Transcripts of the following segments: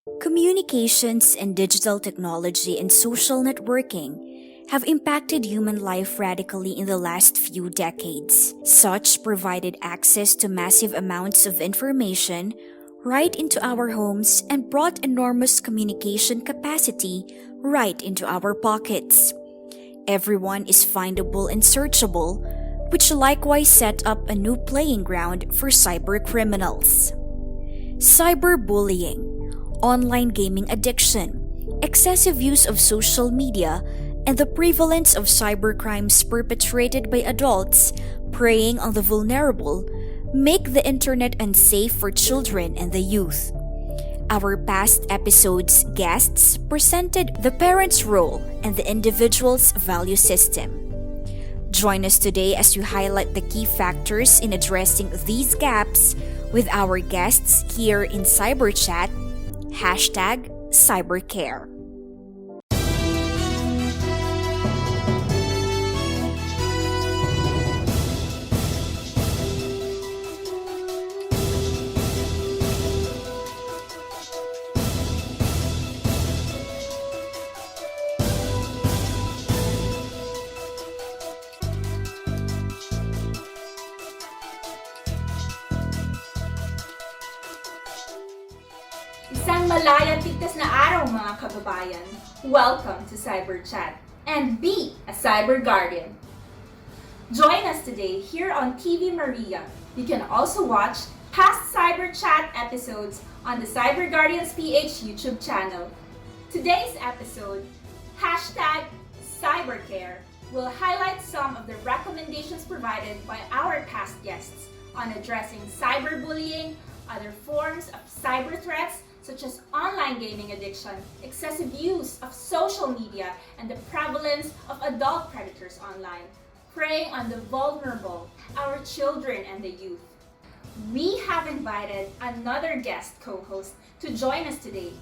Communications and digital technology and social networking have impacted human life radically in the last few decades. Such provided access to massive amounts of information right into our homes and brought enormous communication capacity right into our pockets. Everyone is findable and searchable, which likewise set up a new playing ground for cyber criminals. Cyberbullying, online gaming addiction, excessive use of social media, and the prevalence of cybercrimes perpetrated by adults preying on the vulnerable make the internet unsafe for children and the youth. Our past episodes' guests presented the parent's role and the individual's value system. Join us today as we highlight the key factors in addressing these gaps with our guests here in CyberChat, #CyberCare. Isang malaya at ligtas na araw mga kababayan. Welcome to CyberChat and be a Cyber Guardian. Join us today here on TV Maria. You can also watch past CyberChat episodes on the CyberGuardians PH YouTube channel. Today's episode, #CyberCare, will highlight some of the recommendations provided by our past guests on addressing cyberbullying, other forms of cyber threats, such as online gaming addiction, excessive use of social media, and the prevalence of adult predators online, preying on the vulnerable, our children and the youth. We have invited another guest co-host to join us today.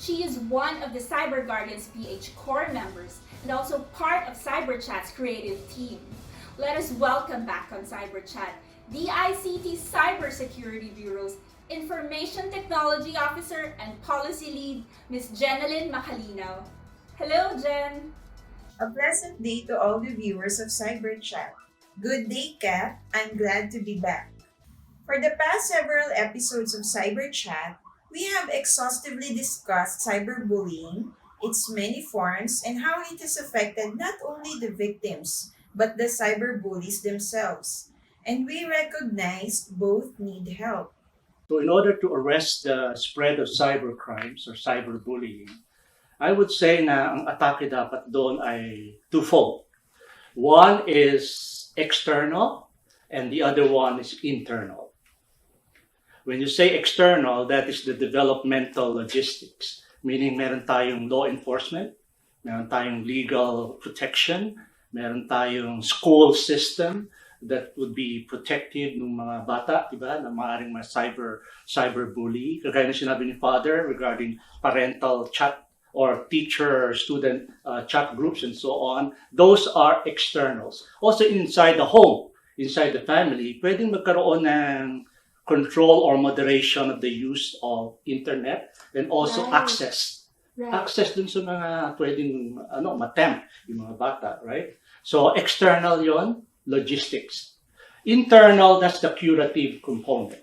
She is one of the Cyber Guardians PH core members and also part of CyberChat's creative team. Let us welcome back on CyberChat the ICT Cybersecurity Bureau's Information Technology Officer and Policy Lead, Ms. Jenalyn Macalinaw. Hello, Jen! A pleasant day to all the viewers of CyberChat. Good day, Kat. I'm glad to be back. For the past several episodes of CyberChat, we have exhaustively discussed cyberbullying, its many forms, and how it has affected not only the victims, but the cyberbullies themselves. And we recognize both need help. So in order to arrest the spread of cybercrimes or cyberbullying, I would say na ang atake dapat doon ay twofold. One is external and the other one is internal. When you say external, that is the developmental logistics, meaning meron tayong law enforcement, meron tayong legal protection, meron tayong school system that would be protective ng mga bata, diba, na maaaring cyberbully. Kagaya na sinabi ni Father regarding parental chat or teacher-student chat groups and so on. Those are externals. Also inside the home, inside the family, pwedeng magkaroon ng control or moderation of the use of internet and also access. Access dun sa mga pwedeng matempt yung mga bata, right? So external yon, logistics. Internal, that's the curative component.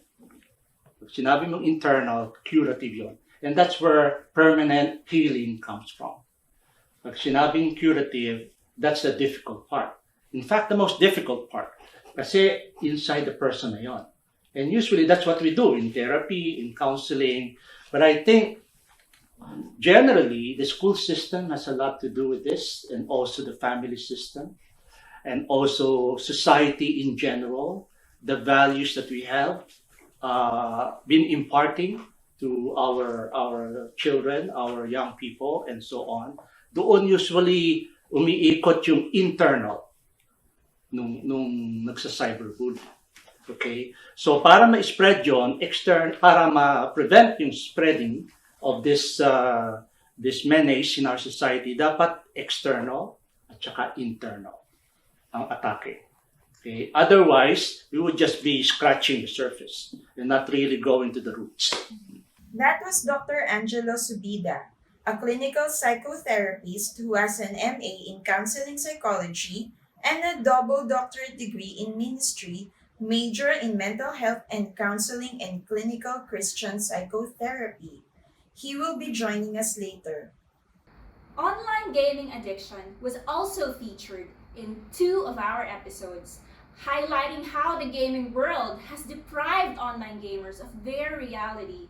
Pag sinabi mong internal, curative yon. And that's where permanent healing comes from. Pag sinabing curative, that's the difficult part. In fact, the most difficult part. Kasi inside the person na yon. And usually that's what we do in therapy, in counseling. But I think generally the school system has a lot to do with this, and also the family system, and also society in general, the values that we have been imparting to our children, our young people, and so on. Doon usually umiikot yung internal nung nagsa-cyberbully. Okay? So para ma-spread yon, para ma-prevent yung spreading of this menace in our society, dapat external at saka internal ang atake. Okay? Otherwise, we would just be scratching the surface and not really going to the roots. That was Dr. Angelo Subida, a clinical psychotherapist who has an MA in counseling psychology and a double doctorate degree in ministry, major in mental health and counseling and clinical Christian psychotherapy. He will be joining us later. Online gaming addiction was also featured in two of our episodes, highlighting how the gaming world has deprived online gamers of their reality.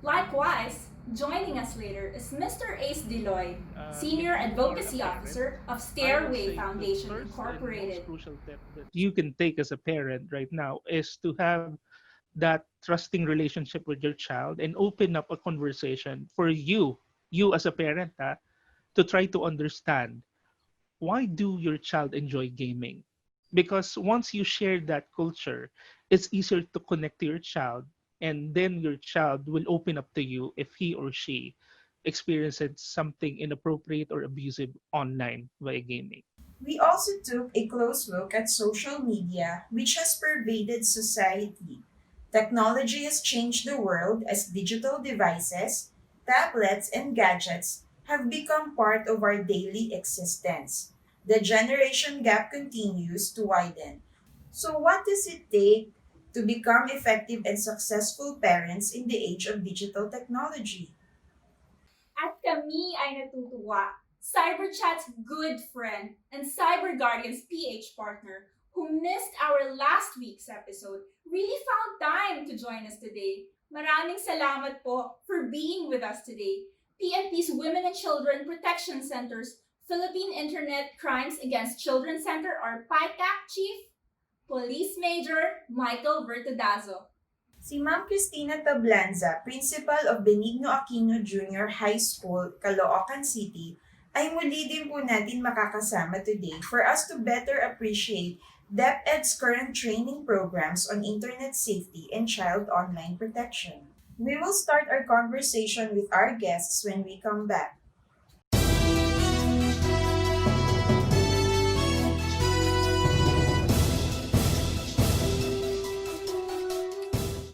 Likewise, joining us later is Mr. Ace Deloy, If Senior you are a Advocacy parent, Officer of I will Stairway say the Foundation first and most Incorporated. crucial step that you can take as a parent right now is to have that trusting relationship with your child and open up a conversation for you as a parent, to try to understand why do your child enjoy gaming? Because once you share that culture, it's easier to connect to your child, and then your child will open up to you if he or she experiences something inappropriate or abusive online via gaming. We also took a close look at social media, which has pervaded society. Technology has changed the world as digital devices, tablets, and gadgets have become part of our daily existence. The generation gap continues to widen. So, what does it take to become effective and successful parents in the age of digital technology? At kami ay natutuwa, CyberChat's good friend and CyberGuardians PH partner who missed our last week's episode really found time to join us today. Maraming salamat po for being with us today. PNP's Women and Children Protection Center's Philippine Internet Crimes Against Children Center or PICAC Chief, Police Major Michael Vertudazo. Si Ma'am Christina Tablanza, Principal of Benigno Aquino Junior High School, Caloocan City, ay muli din po natin makakasama today for us to better appreciate DepEd's current training programs on internet safety and child online protection. We will start our conversation with our guests when we come back.